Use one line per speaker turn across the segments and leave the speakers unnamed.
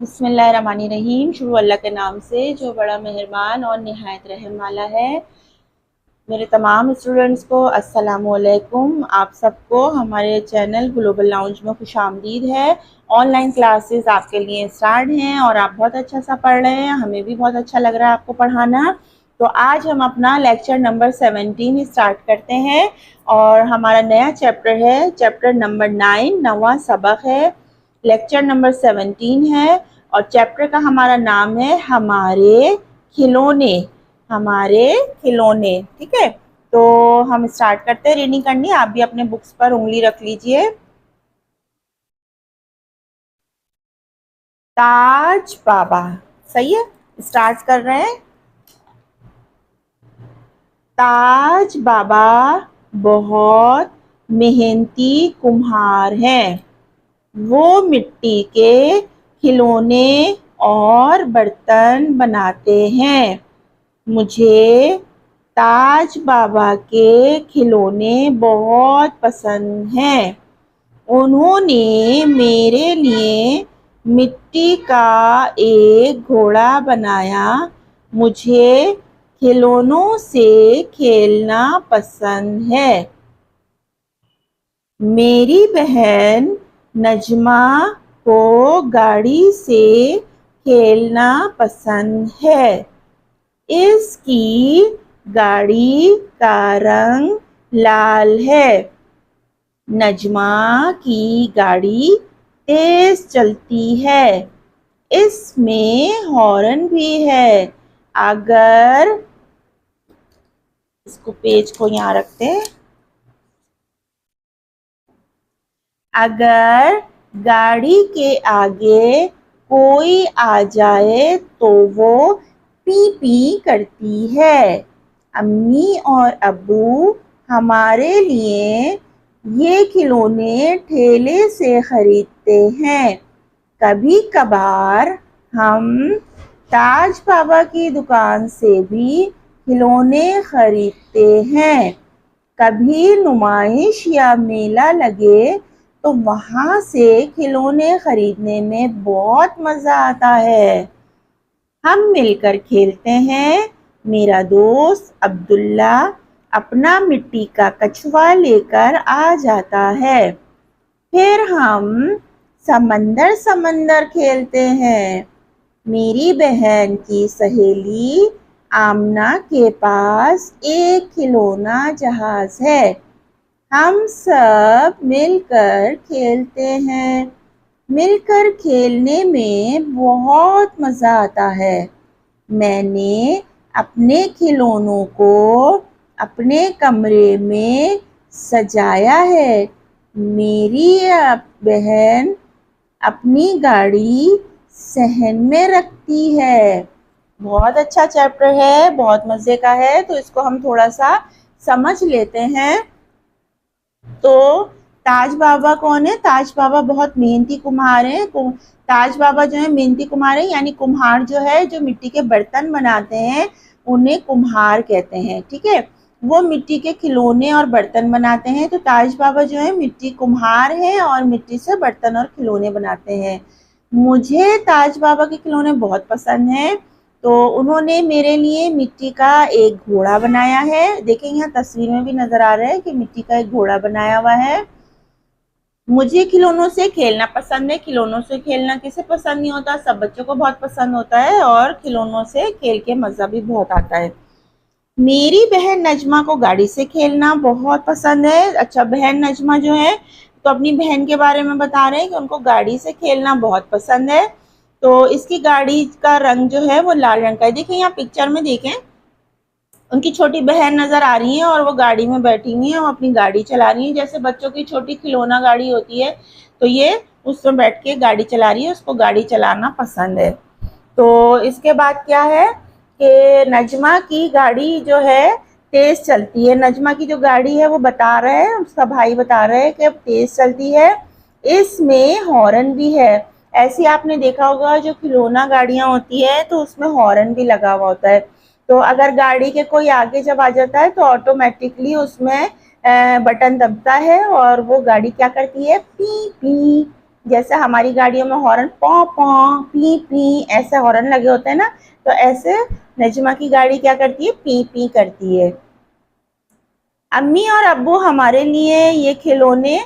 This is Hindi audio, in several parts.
बिस्मिल्लाहिर्रहमानिर्रहीम। शुरू अल्लाह के नाम से जो बड़ा मेहरबान और निहायत रहम वाला है। मेरे तमाम स्टूडेंट्स को अस्सलामु अलैकुम। आप सबको हमारे चैनल ग्लोबल लाउंज में खुशामदीद है। ऑनलाइन क्लासेस आपके लिए स्टार्ट हैं और आप बहुत अच्छा सा पढ़ रहे हैं। हमें भी बहुत अच्छा लग रहा है आपको पढ़ाना। तो आज हम अपना लेक्चर नंबर 17 स्टार्ट करते हैं और हमारा नया चैप्टर है, चैप्टर नंबर 9, नवा सबक है। लेक्चर नंबर 17 है और चैप्टर का हमारा नाम है हमारे खिलौने। हमारे खिलौने, ठीक है। तो हम स्टार्ट करते हैं रीडिंग करनी। आप भी अपने बुक्स पर उंगली रख लीजिए। ताज बाबा, सही है। स्टार्ट कर रहे हैं। ताज बाबा बहुत मेहनती कुम्हार हैं। वो मिट्टी के खिलौने और बर्तन बनाते हैं। मुझे ताज बाबा के खिलौने बहुत पसंद हैं। उन्होंने मेरे लिए मिट्टी का एक घोड़ा बनाया। मुझे खिलौनों से खेलना पसंद है। मेरी बहन नजमा को गाड़ी से खेलना पसंद है। इसकी गाड़ी का रंग लाल है। नजमा की गाड़ी तेज चलती है। इसमें हॉर्न भी है। अगर इसको पेज को यहाँ रखते हैं। अगर गाड़ी के आगे कोई आ जाए तो वो पी पी करती है। अम्मी और अब्बू हमारे लिए ये खिलौने ठेले से खरीदते हैं। कभी कभार हम ताज बाबा की दुकान से भी खिलौने खरीदते हैं। कभी नुमाइश या मेला लगे तो वहाँ से खिलौने खरीदने में बहुत मज़ा आता है। हम मिलकर खेलते हैं। मेरा दोस्त अब्दुल्ला अपना मिट्टी का कछुआ लेकर आ जाता है। फिर हम समंदर समंदर खेलते हैं। मेरी बहन की सहेली आमना के पास एक खिलौना जहाज है। हम सब मिलकर खेलते हैं। मिलकर खेलने में बहुत मज़ा आता है। मैंने अपने खिलौनों को अपने कमरे में सजाया है। मेरी बहन अपनी गाड़ी सहन में रखती है। बहुत अच्छा चैप्टर है, बहुत मज़े का है। तो इसको हम थोड़ा सा समझ लेते हैं। तो ताज बाबा कौन है? ताज बाबा बहुत मेहनती कुम्हार हैं। ताज बाबा जो है मेहनती कुम्हार है, यानी कुम्हार जो है जो मिट्टी के बर्तन बनाते हैं उन्हें कुम्हार कहते हैं, ठीक है। वो मिट्टी के खिलौने और बर्तन बनाते हैं। तो ताज बाबा जो है मिट्टी कुम्हार हैं और मिट्टी से बर्तन और खिलौने बनाते हैं। मुझे ताज बाबा के खिलौने बहुत पसंद हैं। तो उन्होंने मेरे लिए मिट्टी का एक घोड़ा बनाया है। देखिए यहाँ तस्वीर में भी नजर आ रहा है कि मिट्टी का एक घोड़ा बनाया हुआ है। मुझे खिलौनों से खेलना पसंद है। खिलौनों से खेलना किसे पसंद नहीं होता? सब बच्चों को बहुत पसंद होता है और खिलौनों से खेल के मजा भी बहुत आता है। मेरी बहन नजमा को गाड़ी से खेलना बहुत पसंद है। अच्छा, बहन नजमा जो है तो अपनी बहन के बारे में बता रहे हैं कि उनको गाड़ी से खेलना बहुत पसंद है। तो इसकी गाड़ी का रंग जो है वो लाल रंग का है। देखिए यहाँ पिक्चर में देखें, उनकी छोटी बहन नजर आ रही है और वो गाड़ी में बैठी हुई है और अपनी गाड़ी चला रही है। जैसे बच्चों की छोटी खिलौना गाड़ी होती है तो ये उसमें बैठ के गाड़ी चला रही है, उसको गाड़ी चलाना पसंद है। तो इसके बाद क्या है कि नजमा की गाड़ी जो है तेज चलती है। नजमा की जो गाड़ी है वो बता रहा है, उसका भाई बता रहा है कि अब तेज चलती है। इसमें हॉर्न भी है। ऐसी आपने देखा होगा जो खिलौना गाड़ियां होती है तो उसमें हॉर्न भी लगा हुआ होता है। तो अगर गाड़ी के कोई आगे जब आ जाता है तो ऑटोमेटिकली उसमें बटन दबता है और वो गाड़ी क्या करती है, पी पी जैसे हमारी गाड़ियों में हॉर्न पॉ पॉ पी पी ऐसे हॉर्न लगे होते हैं ना, तो ऐसे नजमा की गाड़ी क्या करती है, पी पी करती है। अम्मी और अब्बू हमारे लिए ये खिलौने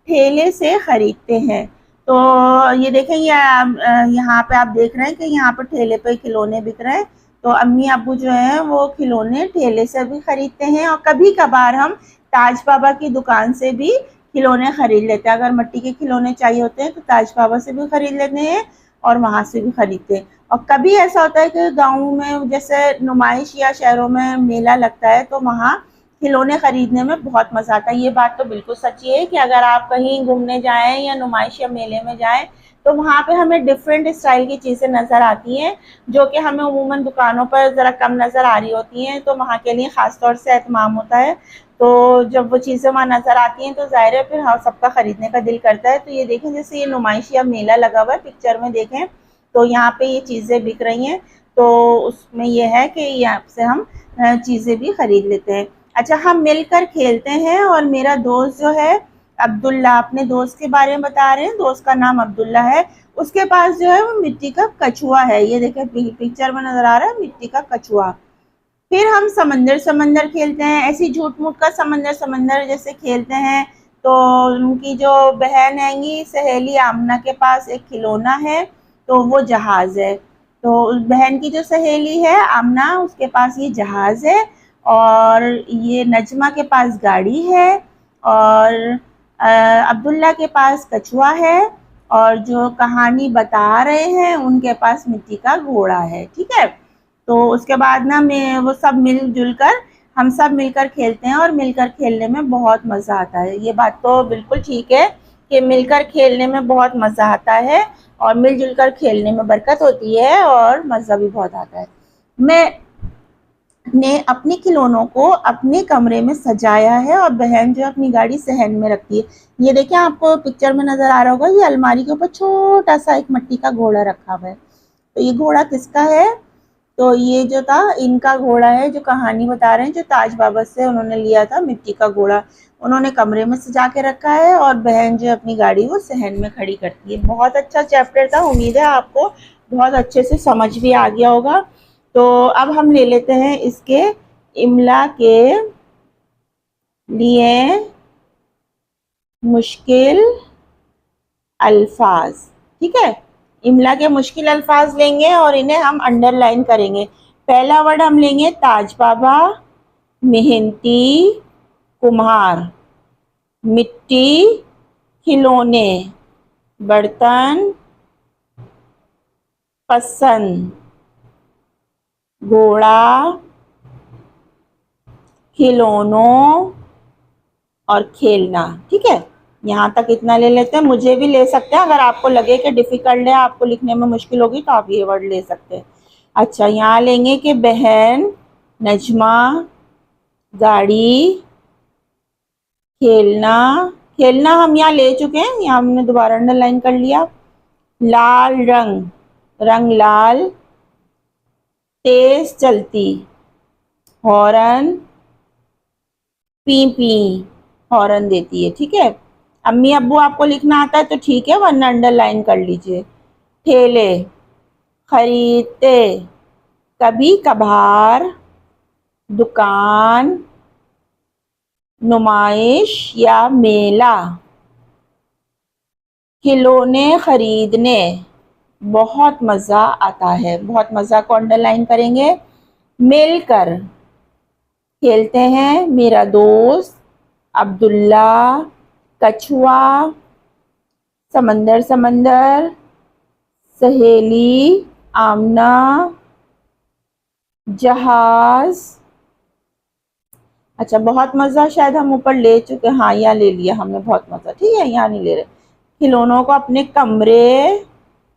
ठेले से खरीदते हैं। तो ये देखें, ये यहाँ पे आप देख रहे हैं कि यहाँ पर ठेले पे खिलौने बिक रहे हैं। तो अम्मी अब्बू जो है वो खिलौने ठेले से भी खरीदते हैं, और कभी कभार हम ताज बाबा की दुकान से भी खिलौने खरीद लेते हैं। अगर मिट्टी के खिलौने चाहिए होते हैं तो ताज बाबा से भी खरीद लेते हैं और वहाँ से भी खरीदते हैं। और कभी ऐसा होता है कि गाँव में जैसे नुमाइश या शहरों में मेला लगता है तो वहाँ खिलौने खरीदने में बहुत मज़ा आता है। ये बात तो बिल्कुल सच्ची है कि अगर आप कहीं घूमने जाएं या नुमाइश या मेले में जाएं तो वहाँ पे हमें डिफरेंट स्टाइल की चीज़ें नज़र आती हैं, जो कि हमें उमूमन दुकानों पर ज़रा कम नज़र आ रही होती हैं, तो वहाँ के लिए ख़ास तौर से एहतमाम होता है। तो जब वो चीज़ें वहाँ नज़र आती हैं तो ज़ाहिर है फिर हाँ सबका ख़रीदने का दिल करता है। तो ये देखें, जैसे ये नुमाइश या मेला लगा हुआ है पिक्चर में देखें, तो यहाँ पे ये चीज़ें बिक रही हैं। तो उसमें यह है कि यहाँ से हम चीज़ें भी ख़रीद लेते हैं। अच्छा, हम मिलकर खेलते हैं, और मेरा दोस्त जो है अब्दुल्ला, अपने दोस्त के बारे में बता रहे हैं, दोस्त का नाम अब्दुल्ला है। उसके पास जो है वो मिट्टी का कछुआ है, ये देखें पिक्चर में नज़र आ रहा है मिट्टी का कछुआ। फिर हम समंदर समंदर खेलते हैं, ऐसी झूठ मूठ का समंदर समंदर जैसे खेलते हैं। तो उनकी जो बहन हैंगी सहेली आमना के पास एक खिलौना है, तो वो जहाज़ है। तो उस बहन की जो सहेली है आमना, उसके पास ये जहाज़ है, और ये नजमा के पास गाड़ी है, और अब्दुल्ला के पास कछुआ है, और जो कहानी बता रहे हैं उनके पास मिट्टी का घोड़ा है। ठीक है, तो उसके बाद ना मैं वो सब मिलजुल कर हम सब मिलकर खेलते हैं, और मिलकर खेलने में बहुत मज़ा आता है। ये बात तो बिल्कुल ठीक है कि मिलकर खेलने में बहुत मज़ा आता है, और मिलजुल कर खेलने में बरकत होती है और मज़ा भी बहुत आता है। मैं ने अपने खिलौनों को अपने कमरे में सजाया है, और बहन जो अपनी गाड़ी सहन में रखती है। ये देखिए, आपको पिक्चर में नज़र आ रहा होगा, ये अलमारी के ऊपर छोटा सा एक मिट्टी का घोड़ा रखा हुआ है। तो ये घोड़ा किसका है? तो ये जो था इनका घोड़ा है, जो कहानी बता रहे हैं, जो ताज बाबा से उन्होंने लिया था मिट्टी का घोड़ा। उन्होंने कमरे में सजा के रखा है, और बहन जो अपनी गाड़ी वो सहन में खड़ी करती है। बहुत अच्छा चैप्टर था, उम्मीद है आपको बहुत अच्छे से समझ भी आ गया होगा। तो अब हम ले लेते हैं इसके इमला के लिए मुश्किल अल्फाज। ठीक है, इमला के मुश्किल अल्फाज लेंगे और इन्हें हम अंडरलाइन करेंगे। पहला वर्ड हम लेंगे ताज बाबा, मेहनती, कुम्हार, मिट्टी, खिलौने, बर्तन, पसंद, घोड़ा, खिलौनों और खेलना। ठीक है, यहाँ तक इतना ले लेते हैं। मुझे भी ले सकते हैं, अगर आपको लगे कि डिफ़िकल्ट है, आपको लिखने में मुश्किल होगी, तो आप ये वर्ड ले सकते हैं। अच्छा, यहाँ लेंगे कि बहन, नजमा, गाड़ी, खेलना। खेलना हम यहाँ ले चुके हैं, यहाँ हमने दोबारा अंडरलाइन कर लिया। लाल रंग, रंग लाल, तेज चलती, हॉर्न, पी पी हॉर्न देती है। ठीक है, अम्मी अब्बू आपको लिखना आता है तो ठीक है, वरना अंडरलाइन कर लीजिए। ठेले, खरीदते, कभी कभार, दुकान, नुमाइश या मेला, खिलौने खरीदने, बहुत मज़ा आता है। बहुत मज़ा को अंडरलाइन करेंगे। मिलकर खेलते हैं, मेरा दोस्त अब्दुल्ला, कछुआ, समंदर समंदर, सहेली आमना, जहाज। अच्छा, बहुत मज़ा शायद हम ऊपर ले चुके, हाँ यहाँ ले लिया हमने बहुत मज़ा। ठीक है, यहाँ नहीं ले रहे। खिलौनों को अपने कमरे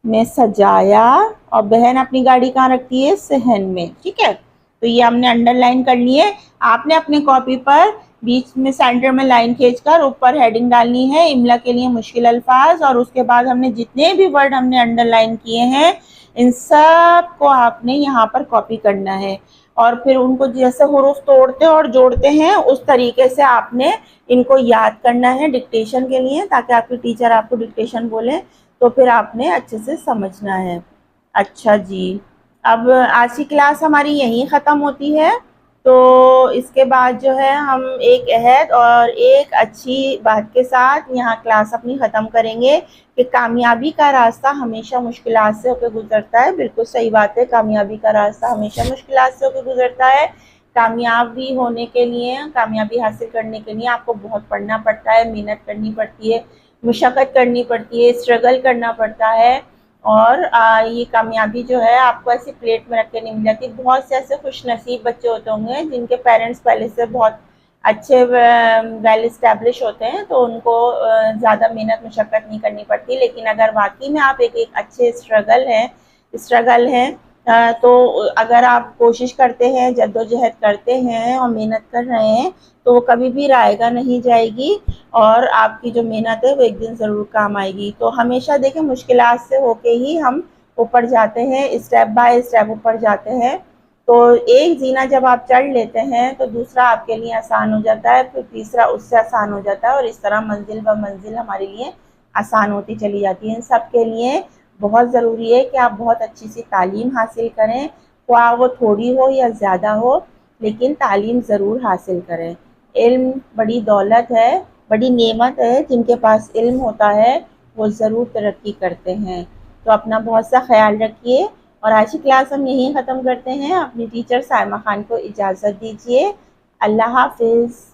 में सजाया, और बहन अपनी गाड़ी कहाँ रखती है? सहन में। ठीक है, तो ये हमने अंडरलाइन कर ली है। आपने अपने कॉपी पर बीच में सेंटर में लाइन खींचकर ऊपर हेडिंग डालनी है, इमला के लिए मुश्किल अल्फाज, और उसके बाद हमने जितने भी वर्ड हमने अंडरलाइन किए हैं इन सब को आपने यहाँ पर कॉपी करना है। और फिर उनको जैसे हुरूफ तोड़ते और जोड़ते हैं उस तरीके से आपने इनको याद करना है डिक्टेशन के लिए, ताकि आपकी टीचर आपको डिक्टेशन बोले तो फिर आपने अच्छे से समझना है। अच्छा जी, अब आज की क्लास हमारी यहीं ख़त्म होती है। तो इसके बाद जो है हम एक अहद और एक अच्छी बात के साथ यहाँ क्लास अपनी ख़त्म करेंगे कि कामयाबी का रास्ता हमेशा मुश्किलात से होकर गुजरता है। बिल्कुल सही बात है, कामयाबी का रास्ता हमेशा मुश्किलात से होकर गुजरता है। कामयाबी होने के लिए, कामयाबी हासिल करने के लिए आपको बहुत पढ़ना पड़ता है, मेहनत करनी पड़ती है, मशक्क़त करनी पड़ती है, स्ट्रगल करना पड़ता है। और ये कामयाबी जो है आपको ऐसी प्लेट में रख के नहीं मिल जाती। बहुत से ऐसे खुश नसीब बच्चे होते होंगे जिनके पेरेंट्स पहले से बहुत अच्छे वेल इस्टेब्लिश होते हैं, तो उनको ज़्यादा मेहनत मशक्क़त नहीं करनी पड़ती। लेकिन अगर वाकई में आप एक अच्छे स्ट्रगल हैं तो अगर आप कोशिश करते हैं, जद्दोजहद करते हैं और मेहनत कर रहे हैं, तो वो कभी भी रायगा नहीं जाएगी और आपकी जो मेहनत है वो एक दिन ज़रूर काम आएगी। तो हमेशा देखें, मुश्किलात से होके ही हम ऊपर जाते हैं, स्टेप बाय स्टेप ऊपर जाते हैं। तो एक जीना जब आप चढ़ लेते हैं तो दूसरा आपके लिए आसान हो जाता है, फिर तीसरा उससे आसान हो जाता है, और इस तरह मंजिल ब मंजिल हमारे लिए आसान होती चली जाती है। इन सब के लिए बहुत ज़रूरी है कि आप बहुत अच्छी सी तालीम हासिल करें, ख्वाह वो थोड़ी हो या ज़्यादा हो, लेकिन तालीम ज़रूर हासिल करें। इल्म बड़ी दौलत है, बड़ी नेमत है। जिनके पास इल्म होता है वो ज़रूर तरक्की करते हैं। तो अपना बहुत सा ख्याल रखिए, और आज की क्लास हम यहीं ख़त्म करते हैं। अपनी टीचर साइमा खान को इजाज़त दीजिए। अल्लाह हाफ़िज़।